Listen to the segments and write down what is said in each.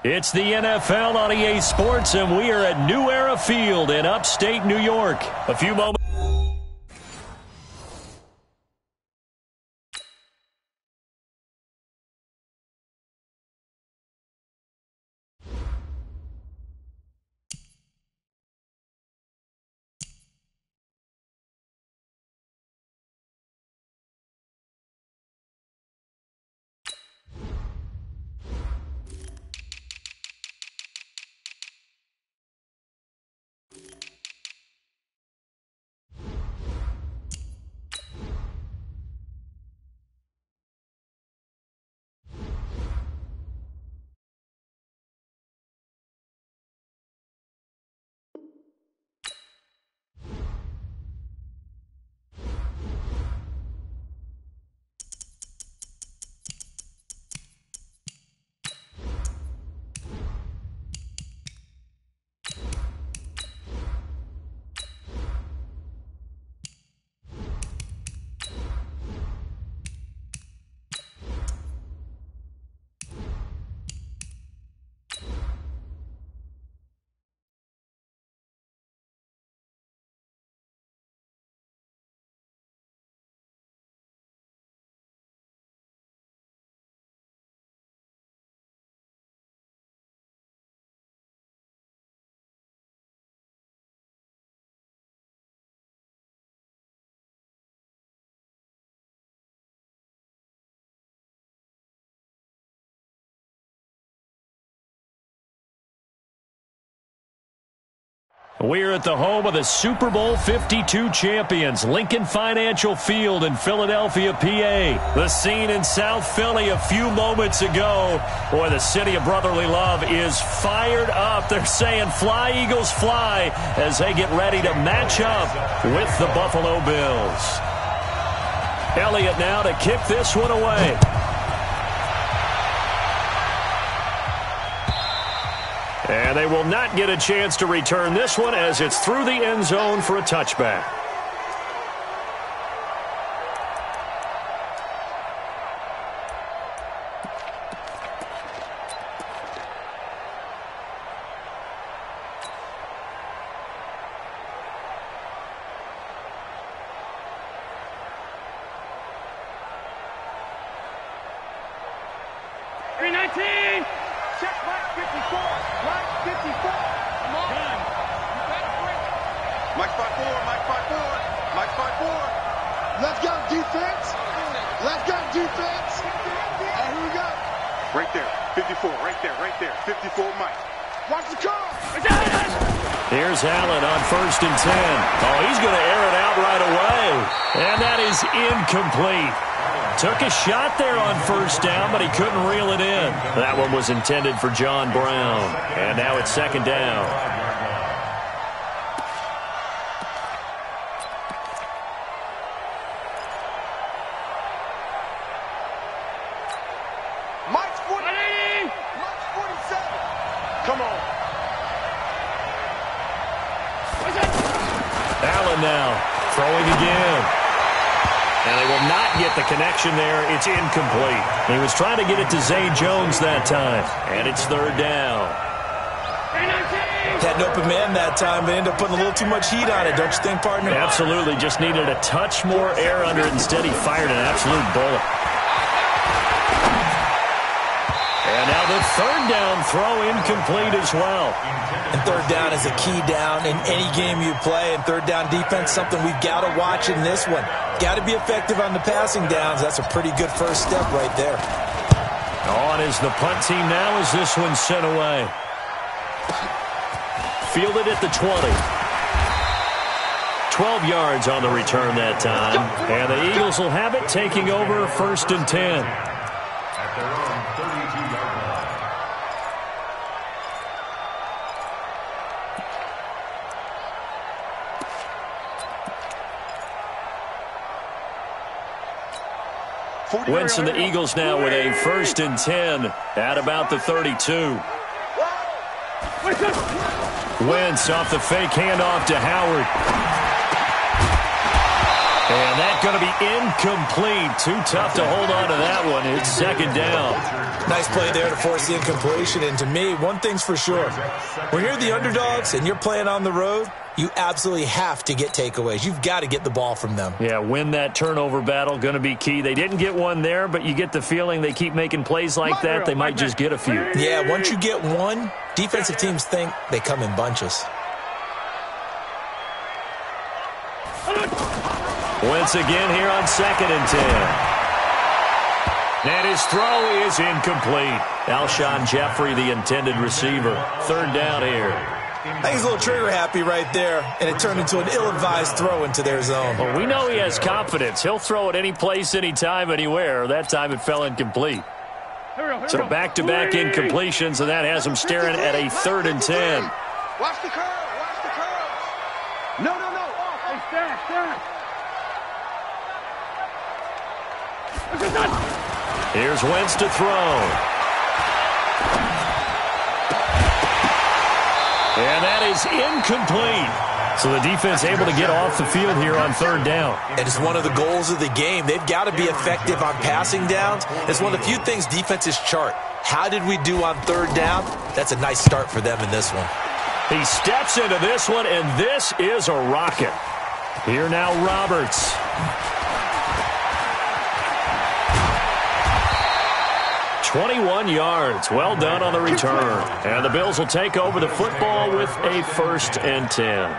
It's the NFL on EA Sports, and we are at New Era Field in upstate New York. A few moments. We're at the home of the Super Bowl 52 champions, Lincoln Financial Field in Philadelphia, PA. The scene in South Philly a few moments ago. Boy, the city of brotherly love is fired up. They're saying, "Fly, Eagles, fly," as they get ready to match up with the Buffalo Bills. Elliott now to kick this one away. And they will not get a chance to return this one as it's through the end zone for a touchback. Here's Allen on 1st and 10. Oh, he's going to air it out right away. And that is incomplete. Took a shot there on 1st down, but he couldn't reel it in. That one was intended for John Brown. And now it's 2nd down. The connection there, it's incomplete. He was trying to get it to Zay Jones that time, and it's 3rd down. Had an open man that time, but ended up putting a little too much heat on it, don't you think, partner? Absolutely, just needed a touch more air under it. Instead, he fired an absolute bullet. And now the 3rd down throw incomplete as well. And 3rd down is a key down in any game you play, and 3rd down defense, something we've got to watch in this one. Got to be effective on the passing downs. That's a pretty good first step right there. On is the punt team now as this one's sent away. Fielded at the 20. 12 yards on the return that time. And the Eagles will have it, taking over 1st and 10. At their own 32-yard line. Wentz and the Eagles now with a 1st and 10 at about the 32. Wentz off the fake handoff to Howard. And that's going to be incomplete. Too tough to hold on to that one. It's second down. Nice play there to force the incompletion. And to me, one thing's for sure. When you're the underdogs and you're playing on the road, you absolutely have to get takeaways. You've got to get the ball from them. Yeah, win that turnover battle, going to be key. They didn't get one there, but you get the feeling they keep making plays like that, they might just get a few. Yeah, once you get one, defensive teams think they come in bunches. Once again here on 2nd and 10. And his throw is incomplete. Alshon Jeffrey, the intended receiver. Third down here. I think he's a little trigger happy right there, and it turned into an ill-advised throw into their zone. Well, we know he has confidence. He'll throw it any place, anytime, anywhere. That time it fell incomplete. So back-to-back incompletions, and that has him staring at a 3rd and 10. Watch the curve. Watch the curve. No. Hey, stand. Here's Wentz to throw. And that is incomplete. So the defense able to get off the field here on 3rd down. And it's one of the goals of the game. They've got to be effective on passing downs. It's one of the few things defenses chart. How did we do on 3rd down? That's a nice start for them in this one. He steps into this one, and this is a rocket. Here now, Roberts. "21 yards. Well done on the return. And the Bills will take over the football with a 1st and 10.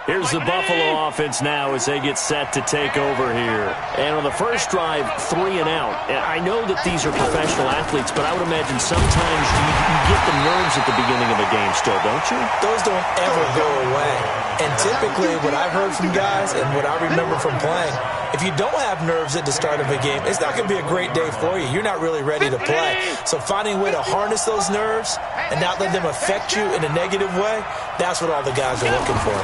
Here's the Buffalo offense now as they get set to take over here. And on the first drive, 3 and out. And I know that these are professional athletes, but I would imagine sometimes you get the nerves at the beginning of a game still, don't you? Those don't ever go away. And typically what I've heard from guys and what I remember from playing, if you don't have nerves at the start of a game, it's not going to be a great day for you. You're not really ready to play. So finding a way to harness those nerves and not let them affect you in a negative way, that's what all the guys are looking for.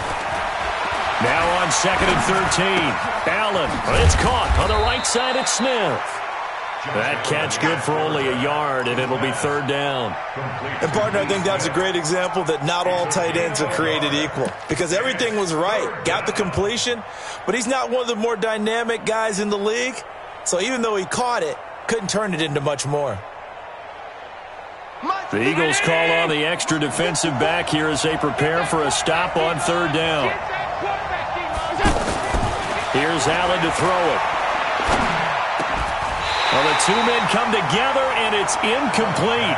Now on 2nd and 13. Allen, it's caught on the right side at Smith. That catch good for only a yard, and it'll be 3rd down. And, partner, I think that's a great example that not all tight ends are created equal. Because everything was right. Got the completion, but he's not one of the more dynamic guys in the league. So even though he caught it, couldn't turn it into much more. The Eagles call on the extra defensive back here as they prepare for a stop on 3rd down. Here's Allen to throw it. Well, the two men come together, and it's incomplete.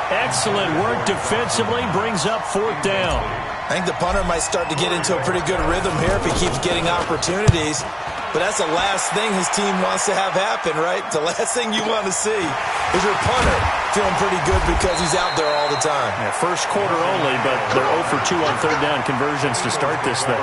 Excellent work defensively, brings up 4th down. I think the punter might start to get into a pretty good rhythm here if he keeps getting opportunities. But that's the last thing his team wants to have happen, right? The last thing you want to see is your punter feeling pretty good because he's out there all the time. Yeah, first quarter only, but they're 0 for 2 on 3rd down conversions to start this thing.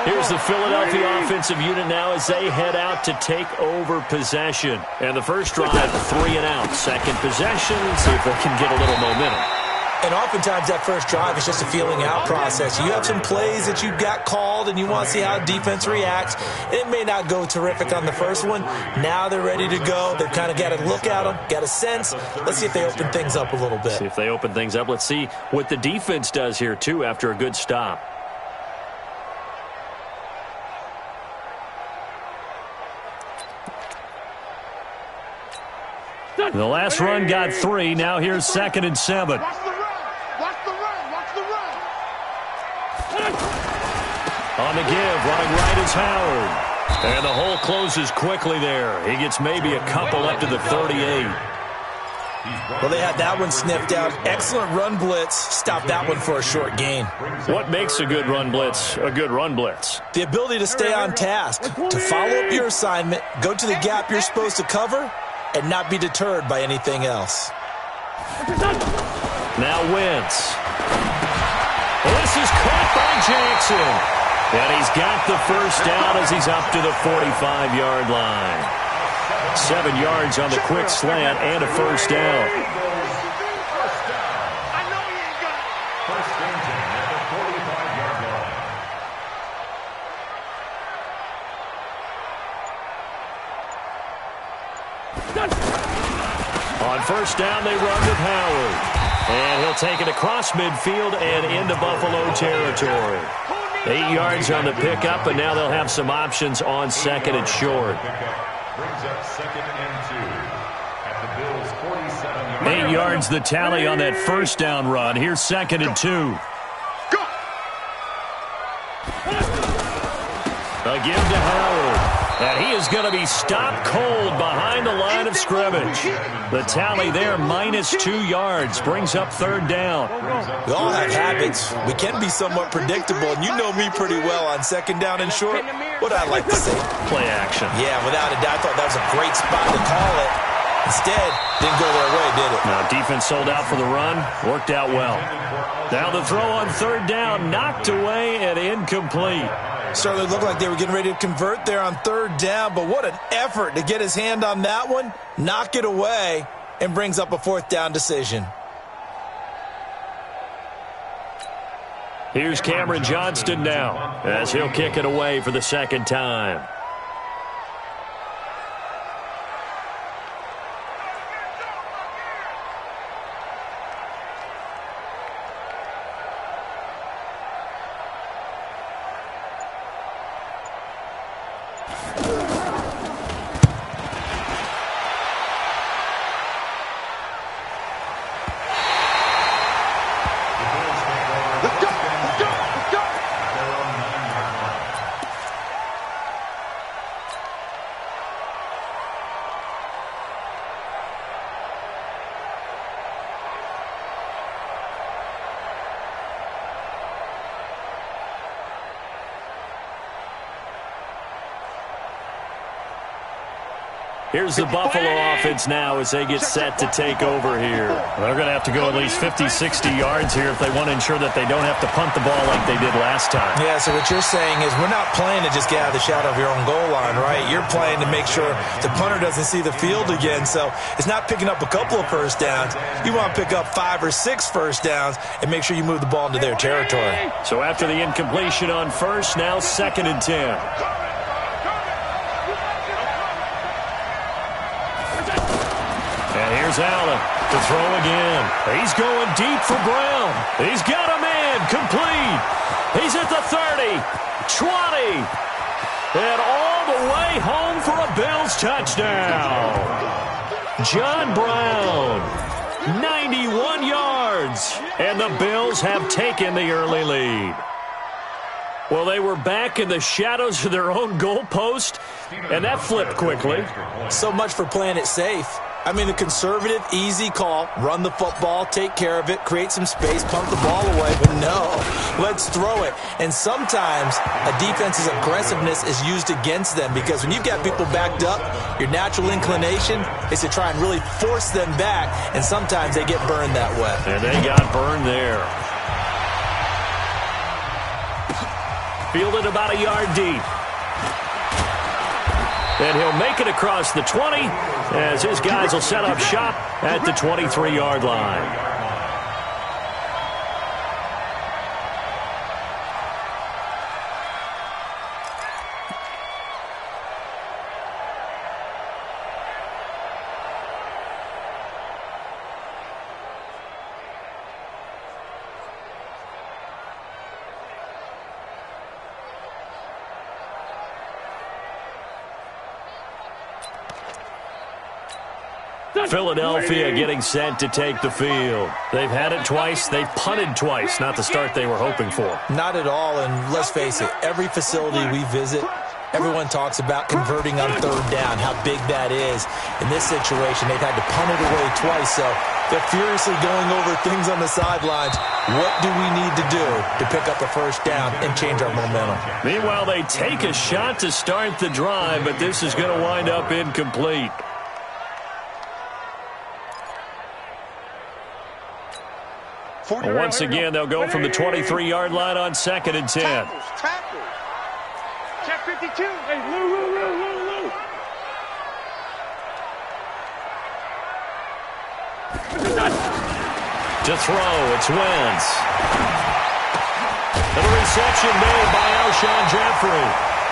Here's the Philadelphia offensive unit now as they head out to take over possession. And the first drive, 3 and out. Second possession, see if they can get a little momentum. And oftentimes that first drive is just a feeling out process. You have some plays that you got called and you want to see how defense reacts. It may not go terrific on the first one. Now they're ready to go. They've kind of got to look at them, got a sense. Let's see if they open things up a little bit. See if they open things up. Let's see what the defense does here, too, after a good stop. The last run got 3. Now here's 2nd and 7. Watch the run. Watch the run. Watch the run. On the give, running right is Howard. And the hole closes quickly there. He gets maybe a couple up to the 38. Well, they had that one sniffed out. Excellent run blitz. Stopped that one for a short gain. What makes a good run blitz a good run blitz? The ability to stay on task, to follow up your assignment, go to the gap you're supposed to cover, and not be deterred by anything else. Now Wentz. Well, this is caught by Jackson. And he's got the first down as he's up to the 45-yard line. 7 yards on the quick slant and a first down. On first down, they run with Howard. And he'll take it across midfield and into Buffalo territory. 8 yards on the pickup, and now they'll have some options on second and short. Brings up 2nd and 2 at the Bills' 47. 8 yards the tally on that first down run. Here's 2nd and 2. A give to Howard. And he is going to be stopped cold behind the line of scrimmage. The tally there, -2 yards, brings up 3rd down. We all have habits. We can be somewhat predictable, and you know me pretty well on 2nd down and short. What I like to say? Play action. Yeah, without a doubt, I thought that was a great spot to call it. Instead, didn't go their way, did it? Now, defense sold out for the run. Worked out well. Now the throw on 3rd down, knocked away and incomplete. Certainly looked like they were getting ready to convert there on 3rd down, but what an effort to get his hand on that one, knock it away, and brings up a 4th down decision. Here's Cameron Johnston now, as he'll kick it away for the 2nd time. Here's the Buffalo offense now as they get set to take over here. They're going to have to go at least 50, 60 yards here if they want to ensure that they don't have to punt the ball like they did last time. Yeah, so what you're saying is we're not playing to just get out of the shadow of your own goal line, right? You're playing to make sure the punter doesn't see the field again. So it's not picking up a couple of first downs. You want to pick up 5 or 6 first downs and make sure you move the ball into their territory. So after the incompletion on first, now 2nd and 10. And here's Allen to throw again. He's going deep for Brown. He's got a man complete. He's at the 30, 20, and all the way home for a Bills touchdown. John Brown, 91 yards, and the Bills have taken the early lead. Well, they were back in the shadows of their own goalpost, and that flipped quickly. So much for playing it safe. I mean, the conservative, easy call, run the football, take care of it, create some space, pump the ball away, but no, let's throw it. And sometimes a defense's aggressiveness is used against them because when you've got people backed up, your natural inclination is to try and really force them back, and sometimes they get burned that way. And they got burned there. Fielded about a yard deep. And he'll make it across the 20 as his guys will set up shop at the 23-yard line. Philadelphia getting set to take the field. They've had it twice. They've punted twice. Not the start they were hoping for. Not at all, and let's face it, every facility we visit, everyone talks about converting on 3rd down, how big that is. In this situation, they've had to punt it away twice, so they're furiously going over things on the sidelines. What do we need to do to pick up a first down and change our momentum? Meanwhile, they take a shot to start the drive, but this is going to wind up incomplete. Once again, they'll go from the 23-yard line on 2nd and 10. Tackles. Check 52. Hey, Lou. To throw, it's Wentz. And a reception made by Alshon Jeffrey.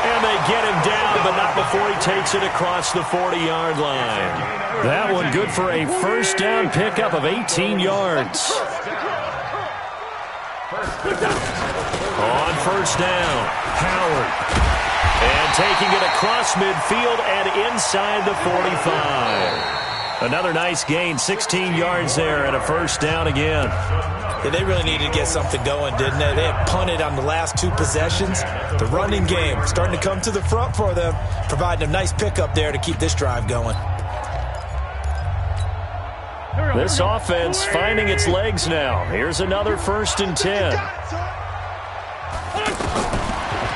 And they get him down, but not before he takes it across the 40-yard line. That one good for a first down pickup of 18 yards. On first down, Howard. And taking it across midfield and inside the 45. Another nice gain, 16 yards there and a first down again. Yeah, they really needed to get something going, didn't they? They had punted on the last two possessions. The running game starting to come to the front for them, providing a nice pickup there to keep this drive going. This offense finding its legs now. Here's another 1st and 10.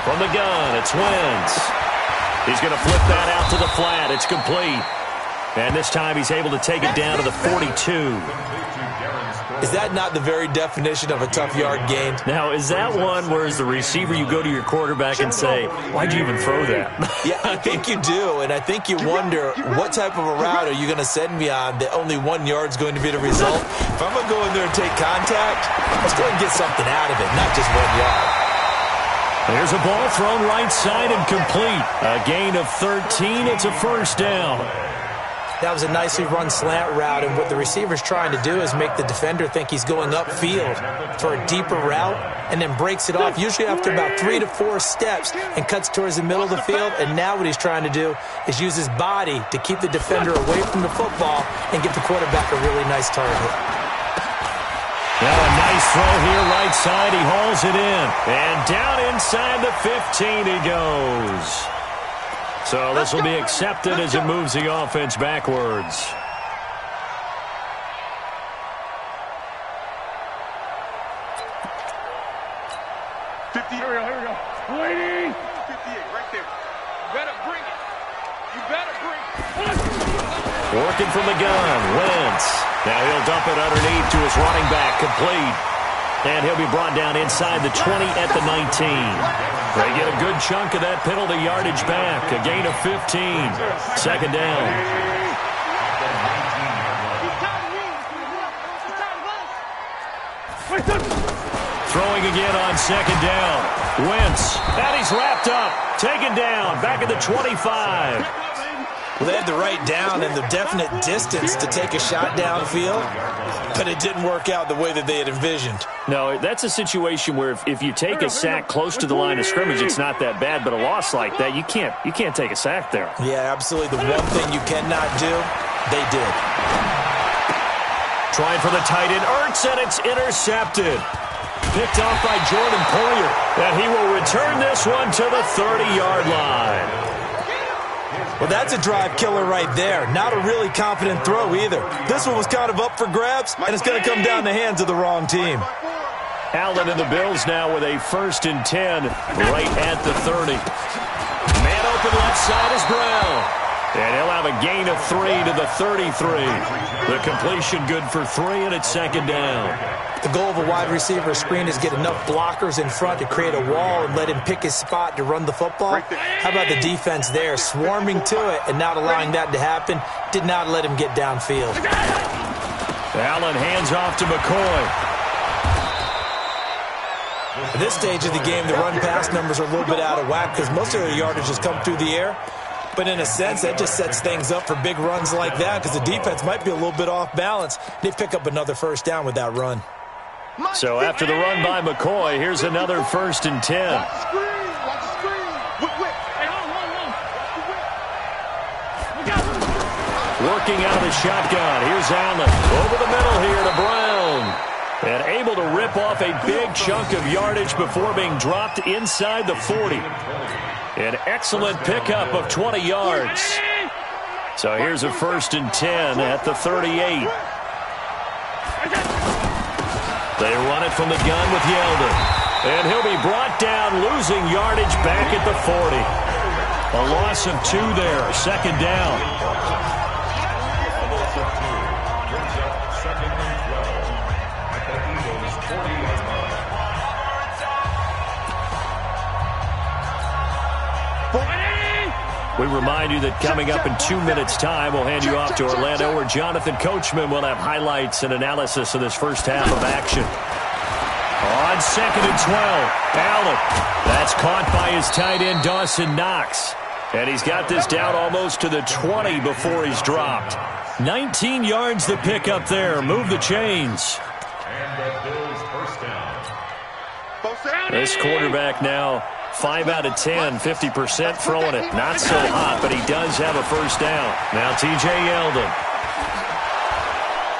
From the gun, it's Wentz. He's going to flip that out to the flat. It's complete. And this time he's able to take it down to the 42. Is that not the very definition of a tough yard gain? Now, is that one where as the receiver you go to your quarterback and say, why'd you even throw that? Yeah, I think you do, and I think you wonder what type of a route are you going to send me on that only 1 yard's going to be the result? If I'm going to go in there and take contact, let's go and get something out of it, not just 1 yard. There's a ball thrown right side and complete. A gain of 13. It's a first down. That was a nicely run slant route, and what the receiver's trying to do is make the defender think he's going upfield for a deeper route and then breaks it off, usually after about 3 to 4 steps, and cuts towards the middle of the field. And now what he's trying to do is use his body to keep the defender away from the football and give the quarterback a really nice target. Now a nice throw here right side. He hauls it in. And down inside the 15 he goes. So this will be accepted as it moves the offense backwards. Here we go. Lady! 58, right there. You better bring it. You better bring it. Working from the gun, Wentz. Now he'll dump it underneath to his running back, complete. And he'll be brought down inside the 20 at the 19. They get a good chunk of that penalty yardage back. A gain of 15. Second down. Throwing again on second down. Wentz. And he's wrapped up. Taken down. Back at the 25. Well, they had the right down and the definite distance to take a shot downfield, but it didn't work out the way that they had envisioned. No, that's a situation where if you take a sack close to the line of scrimmage, it's not that bad, but a loss like that, you can't take a sack there. Yeah, absolutely. The one thing you cannot do, they did. Trying for the tight end, Ertz, and it's intercepted. Picked off by Jordan Poyer, and he will return this one to the 30-yard line. Well, that's a drive killer right there. Not a really confident throw either. This one was kind of up for grabs, and it's going to come down the hands of the wrong team. Allen and the Bills now with a 1st and 10 right at the 30. Man open left side is Brown. And he'll have a gain of 3 to the 33. The completion good for 3, and it's second down. The goal of a wide receiver screen is get enough blockers in front to create a wall and let him pick his spot to run the football. How about the defense there, swarming to it and not allowing that to happen? Did not let him get downfield. Allen hands off to McCoy. At this stage of the game, the run-pass numbers are a little bit out of whack because most of their yardage has come through the air. But in a sense, that just sets things up for big runs like that because the defense might be a little bit off balance. They pick up another first down with that run. So after the run by McCoy, here's another 1st and 10. Watch the screen. Watch the screen. Whip. Hey, hold on. Working out of the shotgun. Here's Allen. Over the middle here to Brown. And able to rip off a big chunk of yardage before being dropped inside the 40. An excellent pickup of 20 yards. So here's a 1st and 10 at the 38. They run it from the gun with Yeldon. And he'll be brought down, losing yardage back at the 40. A loss of 2 there, second down. We remind you that coming up in 2 minutes' time, we'll hand you off to Orlando, where Jonathan Coachman will have highlights and analysis of this first half of action. On 2nd and 12, Allen. That's caught by his tight end, Dawson Knox. And he's got this down almost to the 20 before he's dropped. 19 yards the pick up there. Move the chains. And the Bills first down. This quarterback now 5 out of 10, 50% throwing it. Not so hot, but he does have a first down. Now T.J. Yeldon.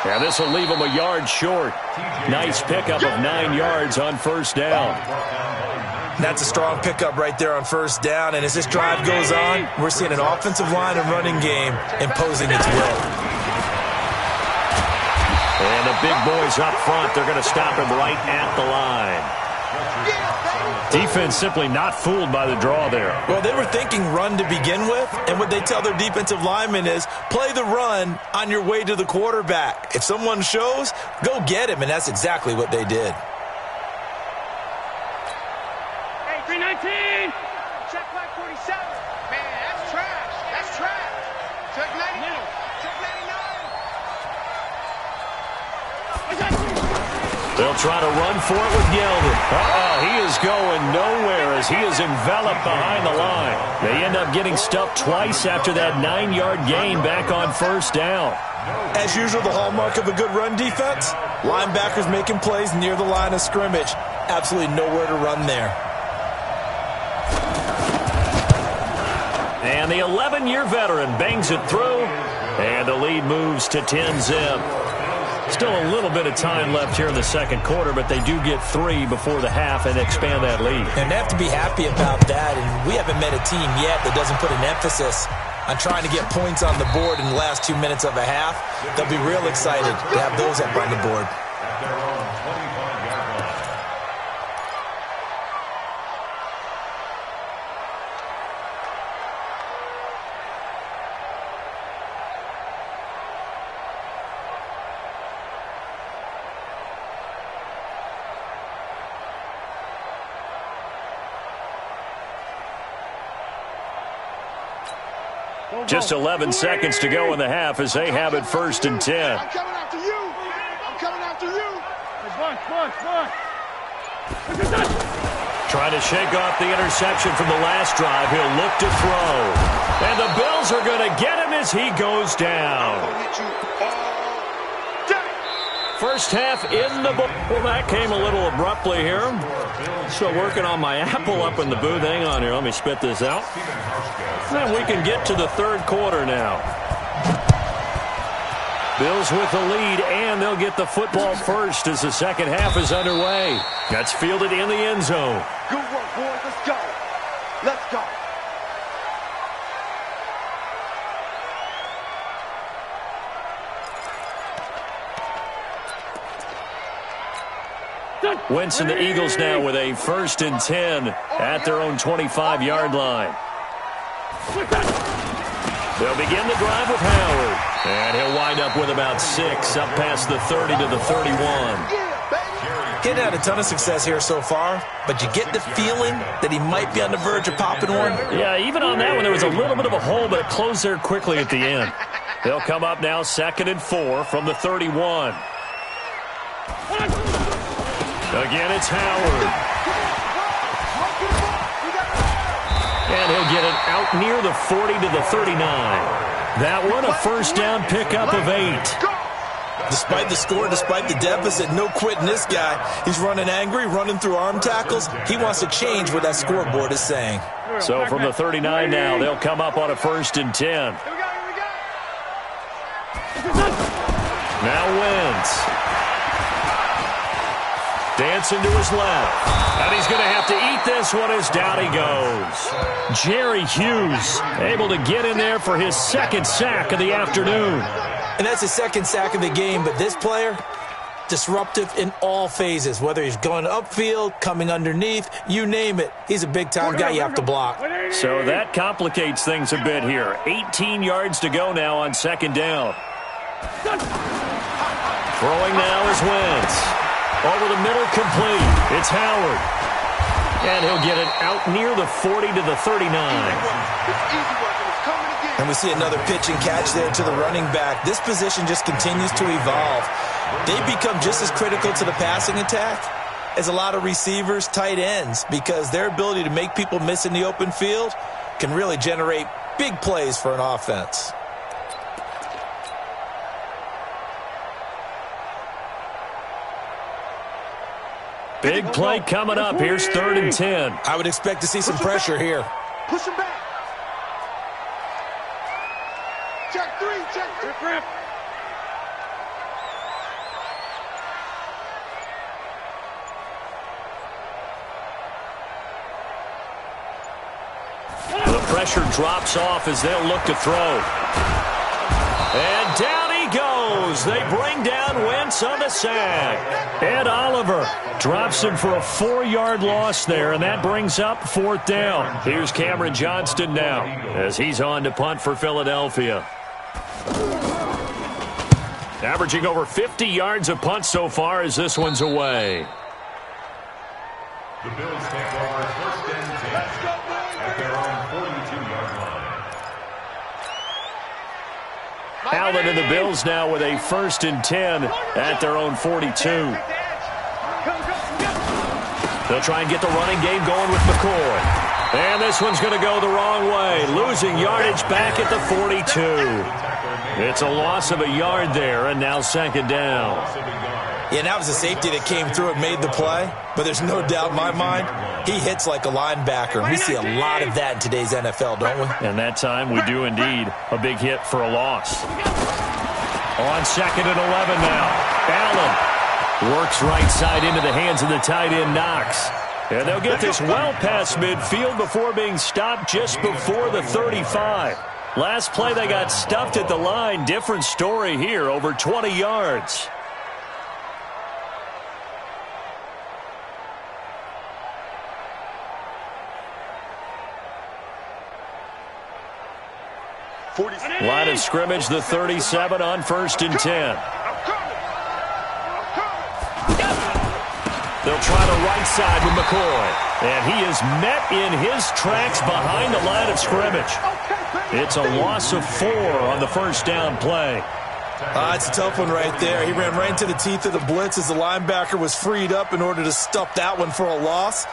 Yeah, this will leave him a yard short. Nice pickup of 9 yards on first down. That's a strong pickup right there on first down. And as this drive goes on, we're seeing an offensive line and running game imposing its will. And the big boys up front, they're going to stop him right at the line. Defense simply not fooled by the draw there. Well, they were thinking run to begin with, and what they tell their defensive linemen is play the run on your way to the quarterback. If someone shows, go get him, and that's exactly what they did. Hey, 319! Check flag 47. Man, that's trash. That's trash. Check 99. Check 99. They'll try to run for it with Yeldon. He is going nowhere as he is enveloped behind the line. They end up getting stuffed twice after that 9-yard gain back on first down. As usual, the hallmark of a good run defense, linebackers making plays near the line of scrimmage. Absolutely nowhere to run there. And the 11-year veteran bangs it through, and the lead moves to 10-zip. Still a little bit of time left here in the second quarter, but they do get 3 before the half and expand that lead. And they have to be happy about that, and we haven't met a team yet that doesn't put an emphasis on trying to get points on the board in the last 2 minutes of a half. They'll be real excited to have those up on the board. At their own 25-yard line. Just 11 seconds to go in the half as they have it 1st and 10. I'm coming after you. I'm coming after you. Bunch. Trying to shake off the interception from the last drive. He'll look to throw. And the Bills are going to get him as he goes down. First half in the book. Well, that came a little abruptly here. Still working on my apple up in the booth. Hang on here. Let me spit this out. Then we can get to the third quarter now. Bills with the lead, and they'll get the football first as the second half is underway. That's fielded in the end zone. Good work, boys. Let's go. Let's go. Wentz and the Eagles now with a 1st and 10 at their own 25-yard line. They'll begin the drive with Howard. And he'll wind up with about 6 up past the 30 to the 31. He's had a ton of success here so far, but you get the feeling that he might be on the verge of popping one. Yeah, even on that one, there was a little bit of a hole, but it closed there quickly at the end. They'll come up now 2nd and 4 from the 31. Again, it's Howard. And he'll get it out near the 40 to the 39. That one, a first down pickup of 8. Despite the score, despite the deficit, no quitting this guy. He's running angry, running through arm tackles. He wants to change what that scoreboard is saying. So from the 39 now, they'll come up on a 1st and 10. Now Wentz. Dancing to his left. And he's going to have to eat this one as down he goes. Jerry Hughes able to get in there for his 2nd sack of the afternoon. And that's his 2nd sack of the game, but this player, disruptive in all phases, whether he's going upfield, coming underneath, you name it. He's a big-time guy you have to block. So that complicates things a bit here. 18 yards to go now on 2nd down. Throwing now is Wentz. Over the middle, complete. It's Howard. And he'll get it out near the 40 to the 39. And we see another pitch and catch there to the running back. This position just continues to evolve. They become just as critical to the passing attack is a lot of receivers, tight ends, because their ability to make people miss in the open field can really generate big plays for an offense. Big play coming up. Here's 3rd and 10. I would expect to see some pressure here. Push him back. Check 3, check 3. The pressure drops off as they'll look to throw. And down he goes. They bring down Wentz on the sack. Ed Oliver drops him for a 4-yard loss there, and that brings up 4th down. Here's Cameron Johnston now as he's on to punt for Philadelphia. Averaging over 50 yards a punt so far as this one's away. The Bills take over 1st and 10 at their own 42-yard line. Allen and the Bills now with a 1st and 10 at their own 42. They'll try and get the running game going with McCoy. And this one's going to go the wrong way. Losing yardage back at the 42. It's a loss of a yard there, and now 2nd down. Yeah, that was a safety that came through and made the play. But there's no doubt in my mind, he hits like a linebacker. And we see a lot of that in today's NFL, don't we? And that time we do indeed a big hit for a loss. On 2nd and 11 now. Allen works right side into the hands of the tight end Knox. And they'll get this well past midfield before being stopped just before the 35. Last play they got stuffed at the line. Different story here, over 20 yards. Line of scrimmage, the 37 on 1st and 10. They'll try the right side with McCoy. And he is met in his tracks behind the line of scrimmage. It's a loss of 4 on the 1st down play. It's a tough one right there. He ran right into the teeth of the blitz as the linebacker was freed up in order to stuff that one for a loss.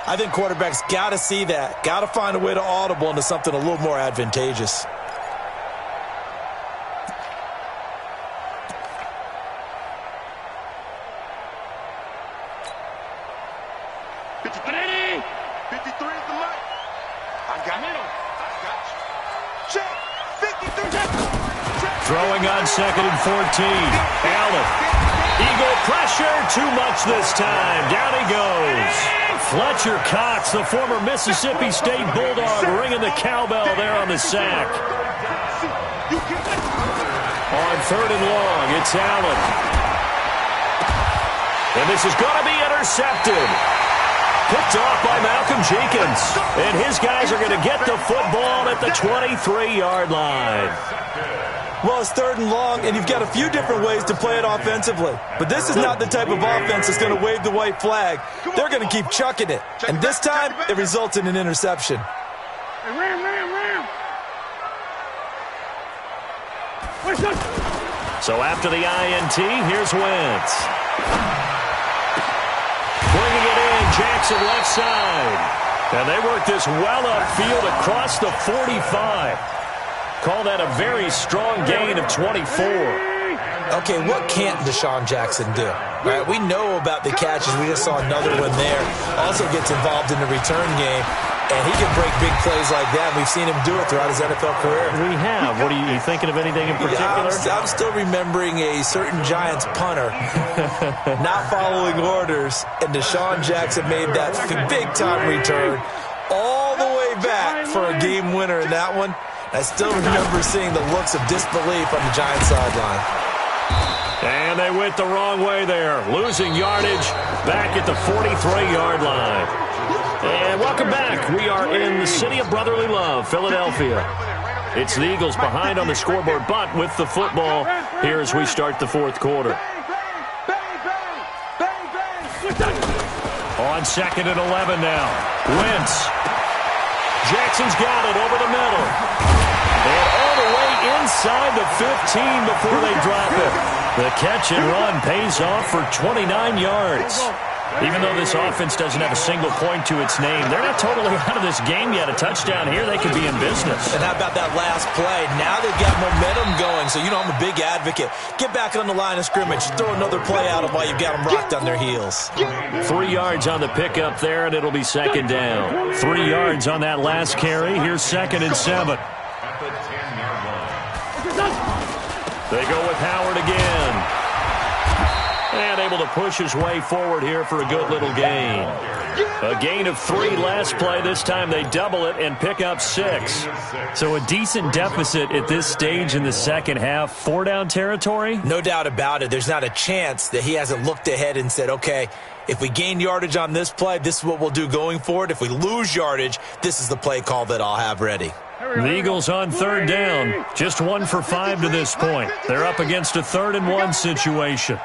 I think quarterbacks got to see that. Got to find a way to audible into something a little more advantageous. Throwing on 2nd and 14. Allen. Eagle pressure. Too much this time. Down he goes. Fletcher Cox, the former Mississippi State Bulldog, ringing the cowbell there on the sack. On 3rd and long, it's Allen. And this is going to be intercepted. Picked off by Malcolm Jenkins. And his guys are going to get the football at the 23-yard line. Well, it's 3rd and long, and you've got a few different ways to play it offensively. But this is not the type of offense that's going to wave the white flag. They're going to keep chucking it. And this time, it results in an interception. So after the INT, here's Wentz. Bringing it in, Jackson left side. And they work this well upfield across the 45. Call that a very strong gain of 24. Okay, what can't Deshaun Jackson do? Right, we know about the catches. We just saw another one there. Also gets involved in the return game, and he can break big plays like that. We've seen him do it throughout his NFL career. We have. What are you thinking of anything in particular? I'm still remembering a certain Giants punter not following orders, and Deshaun Jackson made that big-time return all the way back for a game winner in that one. I still remember seeing the looks of disbelief on the Giants sideline. And they went the wrong way there. Losing yardage back at the 43-yard line. And welcome back. We are in the city of brotherly love, Philadelphia. It's the Eagles behind on the scoreboard, but with the football here as we start the 4th quarter. On 2nd and 11 now. Wentz. Jackson's got it over the middle. And all the way inside the 15 before they drop it. The catch and run pays off for 29 yards. Even though this offense doesn't have a single point to its name, they're not totally out of this game yet. A touchdown here, they could be in business. And how about that last play? Now they've got momentum going, so I'm a big advocate. Get back on the line of scrimmage. Throw another play at them while you've got them rocked on their heels. 3 yards on the pickup there, and it'll be second down. 3 yards on that last carry. Here's 2nd and 7. They go with Howard again. And able to push his way forward here for a good little gain. A gain of 3 last play. This time they double it and pick up 6. So a decent deficit at this stage in the second half. 4-down territory? No doubt about it. There's not a chance that he hasn't looked ahead and said, okay, if we gain yardage on this play, this is what we'll do going forward. If we lose yardage, this is the play call that I'll have ready. The Eagles on 3rd down. Just 1 for 5 to this point. They're up against a 3rd and 1 situation.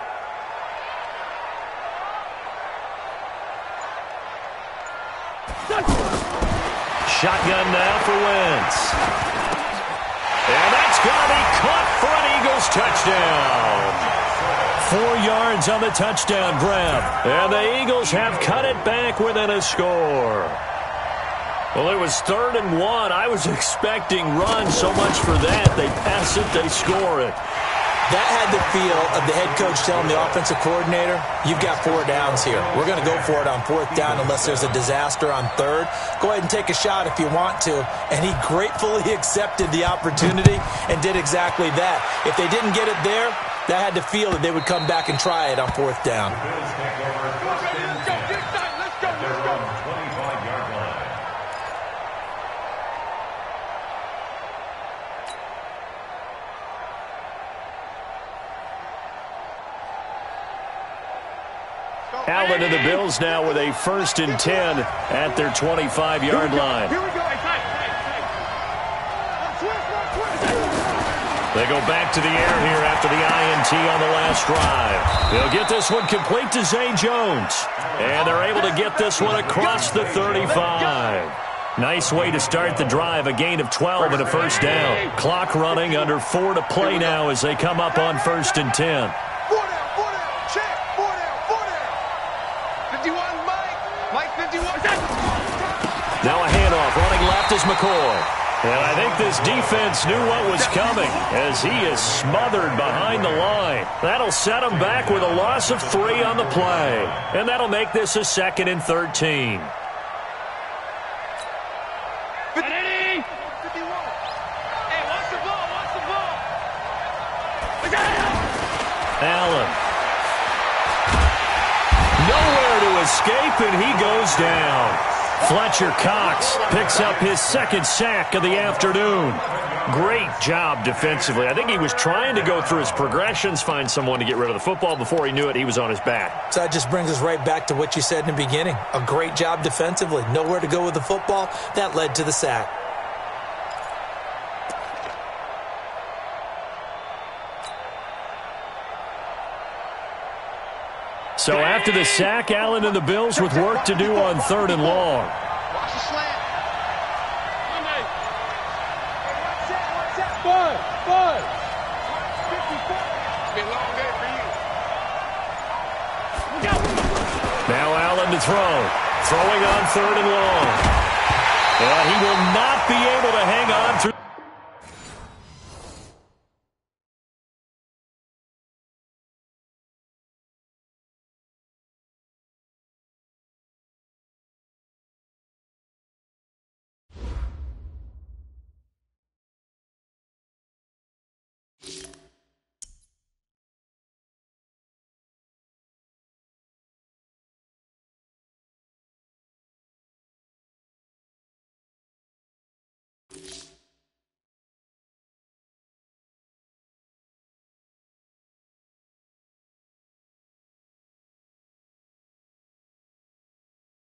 Shotgun now for Wentz. And that's going to be caught for an Eagles touchdown. 4 yards on the touchdown grab. And the Eagles have cut it back within a score. Well, it was 3rd and 1. I was expecting run, so much for that. They pass it, they score it. That had the feel of the head coach telling the offensive coordinator, you've got 4 downs here. We're going to go for it on 4th down unless there's a disaster on 3rd. Go ahead and take a shot if you want to. And he gratefully accepted the opportunity and did exactly that. If they didn't get it there, that had the feel that they would come back and try it on 4th down. Allen and the Bills now with a 1st and 10 at their 25-yard line. They go back to the air here after the INT on the last drive. They'll get this one complete to Zay Jones. And they're able to get this one across the 35. Nice way to start the drive. A gain of 12 and a 1st down. Clock running under 4 to play now as they come up on 1st and 10. Now a handoff. Running left is McCoy. And I think this defense knew what was coming as he is smothered behind the line. That'll set him back with a loss of 3 on the play. And that'll make this a 2nd and 13. Allen. Nowhere to escape, and he goes down. Fletcher Cox picks up his 2nd sack of the afternoon. Great job defensively. I think he was trying to go through his progressions, find someone to get rid of the football. Before he knew it, he was on his back. So that just brings us right back to what you said in the beginning. A great job defensively. Nowhere to go with the football. That led to the sack. So after the sack, Allen and the Bills with work to do on 3rd and long. Watch the slant. Bud. It's been a long day for you. Now Allen to throw. Throwing on 3rd and long. And he will not be able to hang on through.